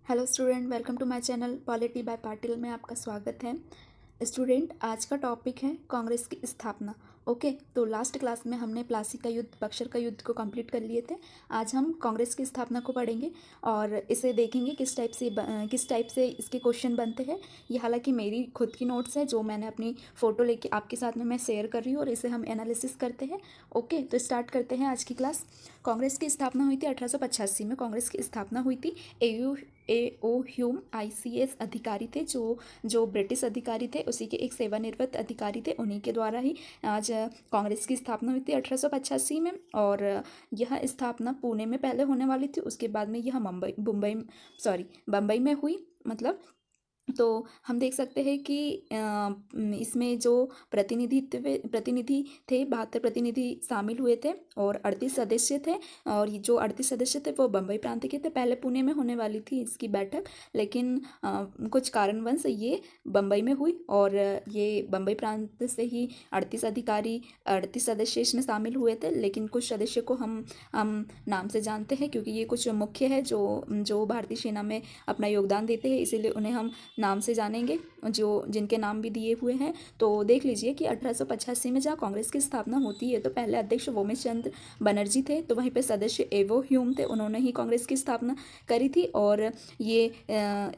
Hello student, welcome to my channel polity by Patil में आपका स्वागत है। स्टूडेंट, आज का टॉपिक है कांग्रेस की स्थापना। ओके, तो लास्ट क्लास में हमने प्लासी का युद्ध, बक्सर का युद्ध को कंप्लीट कर लिए थे। आज हम कांग्रेस की स्थापना को पढ़ेंगे और इसे देखेंगे किस टाइप से इसके क्वेश्चन बनते हैं। ये हालांकि मेरी खुद की नोट्स है जो मैंने अपनी फ़ोटो लेके आपके साथ में मैं शेयर कर रही हूँ और इसे हम एनालिसिस करते हैं। ओके, तो स्टार्ट करते हैं आज की क्लास। कांग्रेस की स्थापना हुई थी 1885 में। कांग्रेस की स्थापना हुई थी। ए ओ ह्यूम ICS अधिकारी थे, जो ब्रिटिश अधिकारी थे, उसी के एक सेवानिवृत्त अधिकारी थे, उन्हीं के द्वारा ही आज कांग्रेस की स्थापना हुई थी 1885 में। और यह स्थापना पुणे में पहले होने वाली थी, उसके बाद में यह बम्बई में हुई। मतलब तो हम देख सकते हैं कि इसमें जो प्रतिनिधि थे, 72 प्रतिनिधि शामिल हुए थे और 38 सदस्य थे। और ये जो 38 सदस्य थे वो बम्बई प्रांत के थे। पहले पुणे में होने वाली थी इसकी बैठक, लेकिन कुछ कारणवश ये बम्बई में हुई और ये बम्बई प्रांत से ही 38 सदस्य इसमें शामिल हुए थे। लेकिन कुछ सदस्य को हम नाम से जानते हैं क्योंकि ये कुछ मुख्य है जो भारतीय सेना में अपना योगदान देते हैं, इसीलिए उन्हें हम नाम से जानेंगे, जो जिनके नाम भी दिए हुए हैं। तो देख लीजिए कि 1885 में जहाँ कांग्रेस की स्थापना होती है तो पहले अध्यक्ष वोमेश चंद्र बनर्जी थे, तो वहीं पे सदस्य एवो ह्यूम थे, उन्होंने ही कांग्रेस की स्थापना करी थी। और ये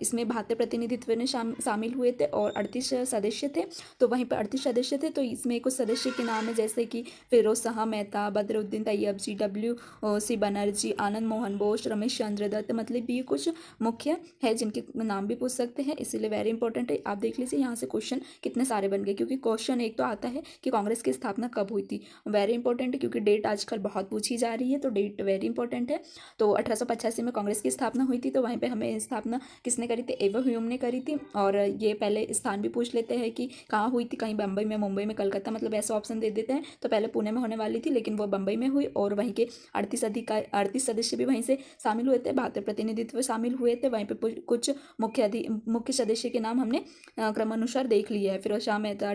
इसमें 72 प्रतिनिधित्व में शामिल हुए थे और 38 सदस्य थे। तो वहीं पर 38 सदस्य थे, तो इसमें कुछ सदस्य के नाम है जैसे कि फिरोज शाह मेहता, बदरुद्दीन तैयबजी, WC बनर्जी, आनंद मोहन बोस, रमेश चंद्र दत्त। मतलब ये कुछ मुख्य है जिनके नाम भी पूछ सकते हैं, इसीलिए वेरी इंपॉर्टेंट है। आप देख लीजिए यहाँ से क्वेश्चन कितने सारे बन गए, क्योंकि क्वेश्चन एक तो आता है कि कांग्रेस की स्थापना कब हुई थी। वेरी इंपॉर्टेंट है क्योंकि डेट आजकल बहुत पूछी जा रही है, तो डेट वेरी इंपॉर्टेंट है। तो 1885 में कांग्रेस की स्थापना हुई थी, तो वहीं पर हमें स्थापना किसने करी थी? एवो ह्यूम ने करी थी। और ये पहले स्थान भी पूछ लेते हैं कि कहाँ हुई थी, कहीं बम्बई में, मुंबई में, कलकत्ता, मतलब ऐसा ऑप्शन दे देते हैं। तो पहले पुणे में होने वाली थी लेकिन वो बम्बई में हुई और वहीं के 38 सदस्य भी वहीं से शामिल हुए थे, 72 प्रतिनिधित्व शामिल हुए थे। वहीं पे कुछ मुख्य सदस्य के नाम हमने क्रमानुसार देख लिए है। फिरोज शाह मेहता,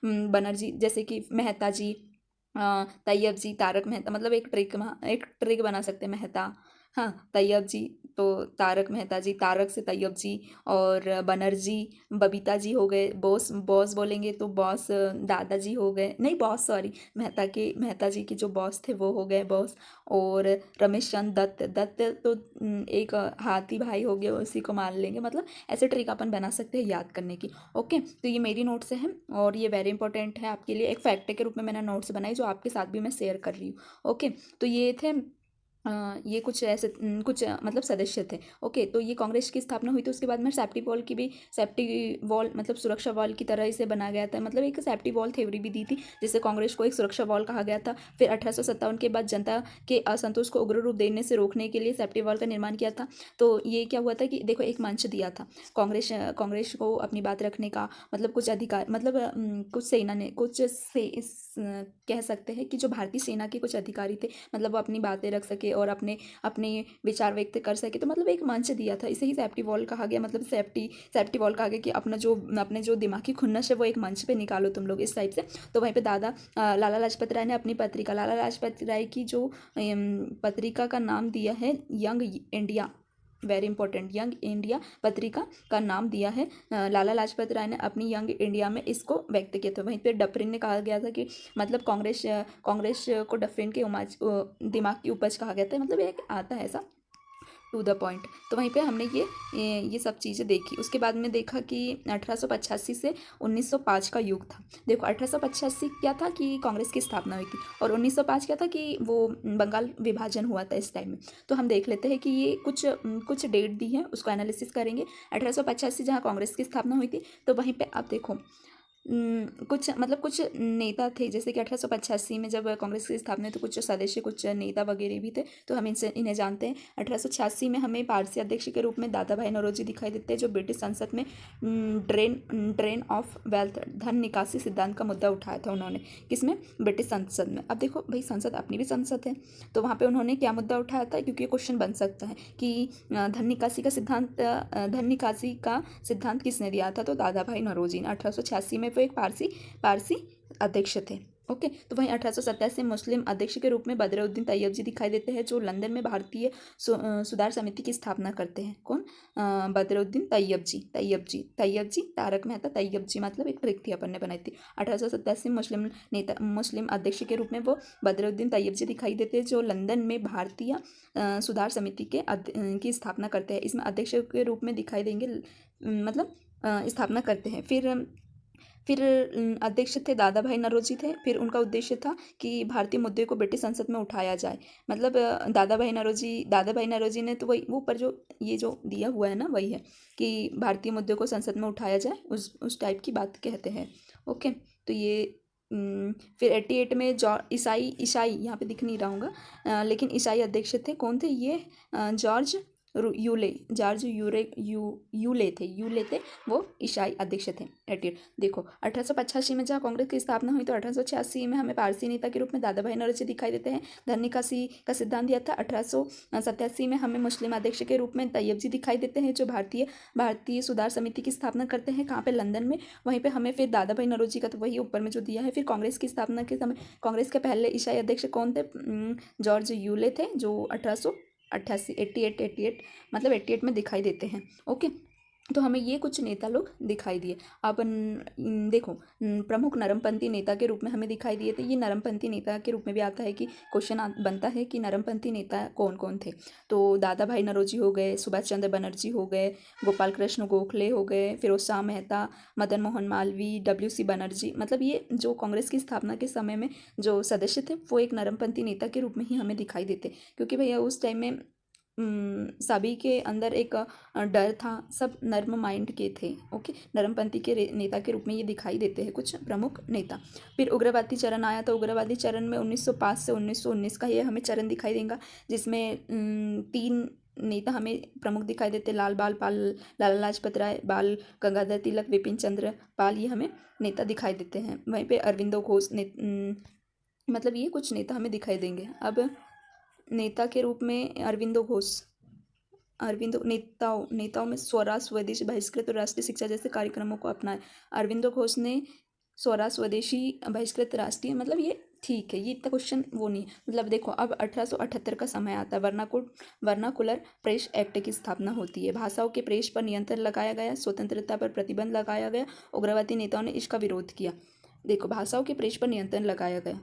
बनर्जी, जैसे कि मेहता जी, तैयब जी, तारक मेहता, मतलब एक ट्रिक बना सकते हैं। मेहता, हाँ, तैयब जी, तो तारक मेहता जी, तारक से तैयब जी। और बनर्जी, बबीता जी हो गए। बॉस बॉस बोलेंगे तो बॉस दादाजी हो गए, नहीं बॉस, सॉरी, मेहता जी के जो बॉस थे वो हो गए बॉस। और रमेश चंद्र दत्त तो एक हाथी भाई हो गए, उसी को मान लेंगे। मतलब ऐसे ट्रिक अपन बना सकते हैं याद करने की। ओके, तो ये मेरी नोट्स हैं और ये वेरी इंपॉर्टेंट है आपके लिए, एक फैक्ट के रूप में मैंने नोट्स बनाई जो आपके साथ भी मैं शेयर कर रही हूँ। ओके, तो ये थे ये कुछ ऐसे मतलब सदस्य थे। ओके, तो ये कांग्रेस की स्थापना हुई थी। उसके बाद में सेफ्टी वॉल, मतलब सुरक्षा वॉल की तरह इसे बना गया था। मतलब एक सेफ्टी वॉल थ्योरी भी दी थी जिसे कांग्रेस को एक सुरक्षा वॉल कहा गया था। फिर 1857 के बाद जनता के असंतोष को उग्र रूप देने से रोकने के लिए सेफ्टी वॉल का निर्माण किया था। तो ये क्या हुआ था कि देखो, एक मंच दिया था कांग्रेस को अपनी बात रखने का, मतलब कुछ अधिकार, मतलब कुछ सेना ने कह सकते हैं कि जो भारतीय सेना के कुछ अधिकारी थे, मतलब वो अपनी बातें रख सके और अपने अपने विचार व्यक्त कर सके। तो मतलब एक मंच दिया था, इसे ही सेफ्टी वॉल कहा गया। मतलब सेफ्टी वॉल कहा गया कि अपने जो दिमागी खुन्नस है वो एक मंच पे निकालो तुम लोग, इस टाइप से। तो वहीं पे लाला लाजपत राय ने अपनी पत्रिका, लाला लाजपत राय की जो पत्रिका का नाम दिया है young India, very important, young India पत्रिका का नाम दिया है। लाला लाजपत राय ने अपनी यंग इंडिया में इसको व्यक्त किया था। वहीं पे डफरिन ने कहा गया था कि मतलब कांग्रेस को डफरिन के दिमाग की उपज कहा गया था। मतलब एक आता है ऐसा टू द पॉइंट। तो वहीं पे हमने ये सब चीज़ें देखी। उसके बाद में देखा कि 1885 से 1905 का युग था। देखो, 1885 क्या था कि कांग्रेस की स्थापना हुई थी और 1905 क्या था कि वो बंगाल विभाजन हुआ था इस टाइम में। तो हम देख लेते हैं कि ये कुछ डेट दी है, उसको एनालिसिस करेंगे। 1885 जहाँ कांग्रेस की स्थापना हुई थी, तो वहीं पर आप देखो कुछ नेता थे, जैसे कि 1885 में जब कांग्रेस की स्थापना हुई तो कुछ सदस्य, कुछ नेता वगैरह भी थे, तो हम इन्हें जानते हैं। 1886 में हमें पारसी अध्यक्ष के रूप में दादा भाई नौरोजी दिखाई देते हैं, जो ब्रिटिश संसद में ड्रेन ऑफ वेल्थ, धन निकासी सिद्धांत का मुद्दा उठाया था उन्होंने। किसमें? ब्रिटिश संसद में। अब देखो भाई, संसद अपनी भी संसद है, तो वहाँ पर उन्होंने क्या मुद्दा उठाया था, क्योंकि ये क्वेश्चन बन सकता है कि धन निकासी का सिद्धांत किसने दिया था? तो दादा भाई नौरोजी ने। 1886 में वो एक पारसी अध्यक्ष थे। ओके। तो वहीं 1887 मुस्लिम अध्यक्ष के रूप में बदरुद्दीन तैयब जी दिखाई देते हैं, जो लंदन में भारतीय सुधार समिति की स्थापना करते हैं। कौन? बदरुद्दीन तैयब जी तारक मेहता तैयब जी, मतलब एक ट्रिक थी अपन ने बनाई थी। 1887 मुस्लिम अध्यक्ष के रूप में वो बदरुद्दीन तैयब जी दिखाई देते हैं, जो लंदन में भारतीय सुधार समिति की स्थापना करते हैं। इसमें अध्यक्ष के रूप में दिखाई देंगे, मतलब स्थापना करते हैं। फिर अध्यक्ष थे दादा भाई नौरोजी थे। फिर उनका उद्देश्य था कि भारतीय मुद्दे को ब्रिटिश संसद में उठाया जाए। मतलब दादा भाई नौरोजी ने तो वही वो पर जो ये जो दिया हुआ है ना, वही है कि भारतीय मुद्दे को संसद में उठाया जाए, उस टाइप की बात कहते हैं। ओके। तो ये फिर 88 में ईसाई यहाँ पे दिख नहीं रहा होगा, लेकिन ईसाई अध्यक्ष थे। कौन थे ये? जॉर्ज यूले थे, वो ईसाई अध्यक्ष थे। 88। देखो 1885 में जहाँ कांग्रेस की स्थापना हुई, तो 1886 में हमें पारसी नेता के रूप में दादा भाई नौरोजी दिखाई देते हैं। धन निकासी का सिद्धांत दिया था। 1887 में हमें मुस्लिम अध्यक्ष के रूप में तैयब जी दिखाई देते हैं, जो भारतीय सुधार समिति की स्थापना करते हैं। कहाँ पे? लंदन में। वहीं पे हमें फिर दादा भाई नौरोजी का तो वही ऊपर में जो दिया है। फिर कांग्रेस की स्थापना के समय कांग्रेस के पहले ईसाई अध्यक्ष कौन थे? जॉर्ज यूले थे, जो 88 मतलब 88 में दिखाई देते हैं। ओके। तो हमें ये कुछ नेता लोग दिखाई दिए। अब देखो, प्रमुख नरमपंथी नेता के रूप में हमें दिखाई दिए थे। ये नरमपंथी नेता के रूप में भी आता है कि क्वेश्चन बनता है कि नरमपंथी नेता कौन कौन थे। तो दादा भाई नौरोजी हो गए, सुभाष चंद्र बनर्जी हो गए, गोपाल कृष्ण गोखले हो गए, फिरोज शाह मेहता, मदन मोहन मालवीय, WC बनर्जी। मतलब ये जो कांग्रेस की स्थापना के समय में जो सदस्य थे, वो एक नरमपंथी नेता के रूप में ही हमें दिखाई देते, क्योंकि भैया उस टाइम में सभी के अंदर एक डर था, सब नर्म माइंड के थे। ओके। नरमपंथी के नेता के रूप में ये दिखाई देते हैं कुछ प्रमुख नेता। फिर उग्रवादी चरण आया, तो उग्रवादी चरण में 1905 से 1919 का ये हमें चरण दिखाई देगा, जिसमें 3 नेता हमें प्रमुख दिखाई देते। लाला लाजपत राय, बाल गंगाधर तिलक, विपिन चंद्र पाल, ये हमें नेता दिखाई देते हैं। वहीं पे अरविंदो घोष मतलब ये कुछ नेता हमें दिखाई देंगे। अब नेता के रूप में नेताओं में स्वराज स्वदेशी बहिष्कृत और राष्ट्रीय शिक्षा जैसे कार्यक्रमों को अपनाए। अरविंदो घोष ने स्वराज स्वदेशी बहिष्कृत राष्ट्रीय, मतलब ये ठीक है, ये इतना क्वेश्चन वो नहीं। मतलब देखो, अब 1878 का समय आता है। वर्नाकुलर प्रेस एक्ट की स्थापना होती है। भाषाओं के प्रेस पर नियंत्रण लगाया गया, स्वतंत्रता पर प्रतिबंध लगाया गया। उग्रवादी नेताओं ने इसका विरोध किया। देखो, भाषाओं के प्रेस पर नियंत्रण लगाया गया।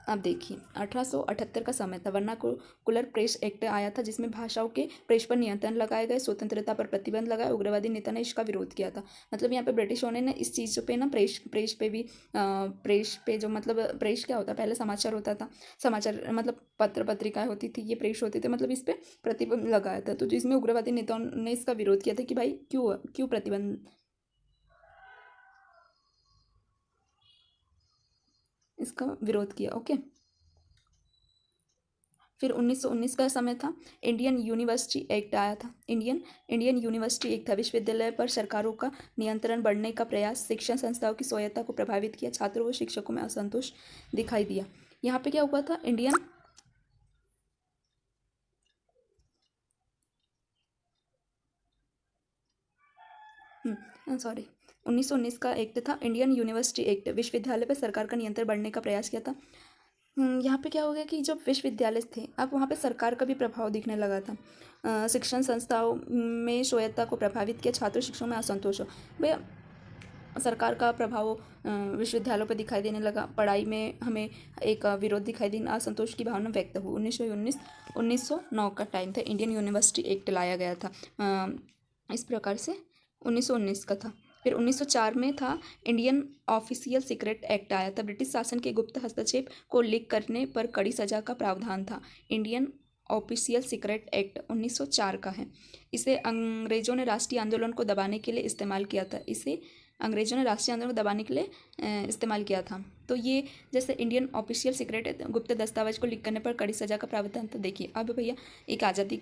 अब देखिए, 1878 का समय था। वर्नाकुलर प्रेस एक्ट आया था, जिसमें भाषाओं के प्रेस पर नियंत्रण लगाए गए, स्वतंत्रता पर प्रतिबंध लगाया। उग्रवादी नेता ने इसका विरोध किया था। मतलब यहाँ पे ब्रिटिशों ने ना इस चीज़ पे ना प्रेस पे भी प्रेस पे जो, मतलब प्रेस क्या होता है? पहले समाचार होता था, समाचार मतलब पत्र पत्रिकाएं होती थी, ये प्रेस होते थे, मतलब इस पर प्रतिबंध लगाया था। तो जिसमें उग्रवादी नेताओं ने इसका विरोध किया था कि भाई क्यों प्रतिबंध, इसका विरोध किया। ओके। फिर 1919 का समय था। इंडियन यूनिवर्सिटी एक्ट आया था। इंडियन यूनिवर्सिटी एक्ट था। विश्वविद्यालय पर सरकारों का नियंत्रण बढ़ने का प्रयास, शिक्षण संस्थाओं की स्वायत्ता को प्रभावित किया, छात्रों व शिक्षकों में असंतोष दिखाई दिया। यहाँ पे क्या हुआ था? सॉरी, 1919 का एक्ट था, इंडियन यूनिवर्सिटी एक्ट। विश्वविद्यालय पर सरकार का नियंत्रण बढ़ने का प्रयास किया था। यहाँ पे क्या हो गया कि जब विश्वविद्यालय थे, अब वहाँ पे सरकार का भी प्रभाव दिखने लगा था। शिक्षण संस्थाओं में स्वायत्ता को प्रभावित किया, छात्र शिक्षकों में असंतोष हो भैया, सरकार का प्रभाव विश्वविद्यालयों पर दिखाई देने लगा। पढ़ाई में हमें एक विरोध दिखाई देना, असंतोष की भावना व्यक्त हुई। 1909 का टाइम था, इंडियन यूनिवर्सिटी एक्ट लाया गया था। इस प्रकार से 1919 का था। फिर 1904 में था, इंडियन ऑफिशियल सीक्रेट एक्ट आया था। ब्रिटिश शासन के गुप्त हस्तक्षेप को लीक करने पर कड़ी सजा का प्रावधान था। इंडियन ऑफिशियल सीक्रेट एक्ट 1904 का है। इसे अंग्रेजों ने राष्ट्रीय आंदोलन को दबाने के लिए इस्तेमाल किया था। इस्तेमाल किया था। तो ये जैसे इंडियन ऑफिशियल सीक्रेट गुप्त दस्तावेज को लीक करने पर कड़ी सजा का प्रावधान था। देखिए, अब भैया एक आज़ादी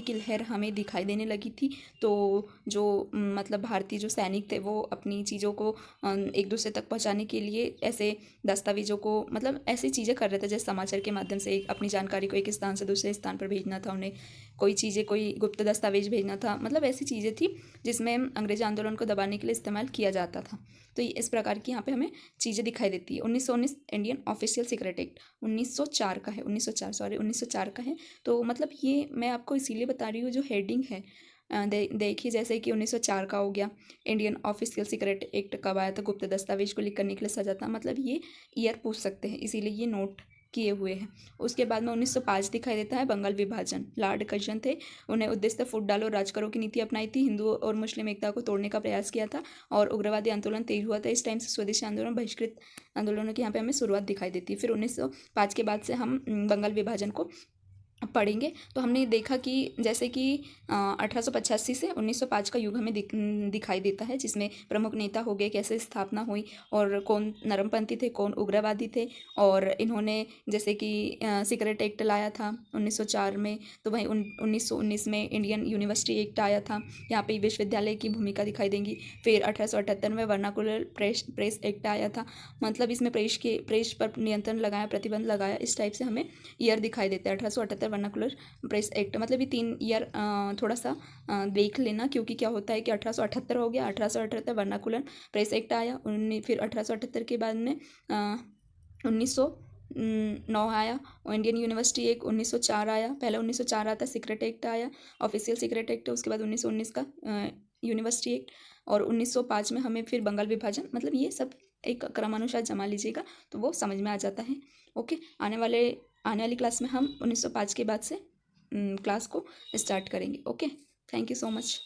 की लहर हमें दिखाई देने लगी थी। तो जो मतलब भारतीय जो सैनिक थे, वो अपनी चीज़ों को एक दूसरे तक पहुंचाने के लिए ऐसे दस्तावेजों को, मतलब ऐसी चीज़ें कर रहे थे, जैसे समाचार के माध्यम से अपनी जानकारी को एक स्थान से दूसरे स्थान पर भेजना था उन्हें, कोई गुप्त दस्तावेज भेजना था। मतलब ऐसी चीज़ें थी जिसमें अंग्रेज आंदोलन को दबाने के लिए इस्तेमाल किया जाता था। तो इस प्रकार की यहाँ पे हमें चीज़ें दिखाई देती है। 1919 इंडियन ऑफिशियल सीक्रेट एक्ट 1904 का है, 1904 का है। तो मतलब ये मैं आपको इसीलिए बता रही हूँ, जो हेडिंग है देखिए, जैसे कि 1904 का हो गया, इंडियन ऑफिशियल सीक्रेट एक्ट कब आया था, गुप्त दस्तावेज को लीक करने के लिए सजा था, मतलब ये ईयर पूछ सकते हैं, इसीलिए ये नोट किए हुए हैं। उसके बाद में 1905 दिखाई देता है, बंगाल विभाजन। लॉर्ड कर्जन थे, उन्हें उद्देश्य फूट डालो राज करो की नीति अपनाई थी, हिंदुओं और मुस्लिम एकता को तोड़ने का प्रयास किया था और उग्रवादी आंदोलन तेज हुआ था। इस टाइम से स्वदेशी आंदोलन, बहिष्कृत आंदोलनों की यहाँ पे हमें शुरुआत दिखाई देती है। फिर 1905 के बाद से हम बंगाल विभाजन को पढ़ेंगे तो हमने देखा कि जैसे कि 1885 से 1905 का युग हमें दिखाई देता है, जिसमें प्रमुख नेता हो गए, कैसे स्थापना हुई और कौन नरमपंथी थे, कौन उग्रवादी थे, और इन्होंने जैसे कि सीक्रेट एक्ट लाया था 1904 में। तो वहीं 1919 में इंडियन यूनिवर्सिटी एक्ट आया था, यहाँ पे विश्वविद्यालय की भूमिका दिखाई देंगी। फिर 1878 में वर्नाकुलर प्रेस एक्ट आया था, मतलब इसमें प्रेस पर नियंत्रण लगाया, प्रतिबंध लगाया, इस टाइप से हमें ईयर दिखाई देता है। 1878 वर्नाकुलर प्रेस एक्ट, मतलब ये 3 ईयर थोड़ा सा देख लेना, क्योंकि क्या होता है कि 1878 हो गया, 1878 वर्नाकुलर प्रेस एक्ट आया, फिर 1878 के बाद में 1909 आया इंडियन यूनिवर्सिटी एक्ट, 1904 आया, पहले 1904 आता सीक्रेट एक्ट आया, ऑफिशियल सीक्रेट एक्ट, उसके बाद 1919 का यूनिवर्सिटी एक्ट, और 1905 में हमें फिर बंगाल विभाजन, मतलब ये सब एक क्रमानुसार जमा लीजिएगा तो वो समझ में आ जाता है। ओके, आने वाली क्लास में हम 1905 के बाद से क्लास को स्टार्ट करेंगे। Okay, thank you so much.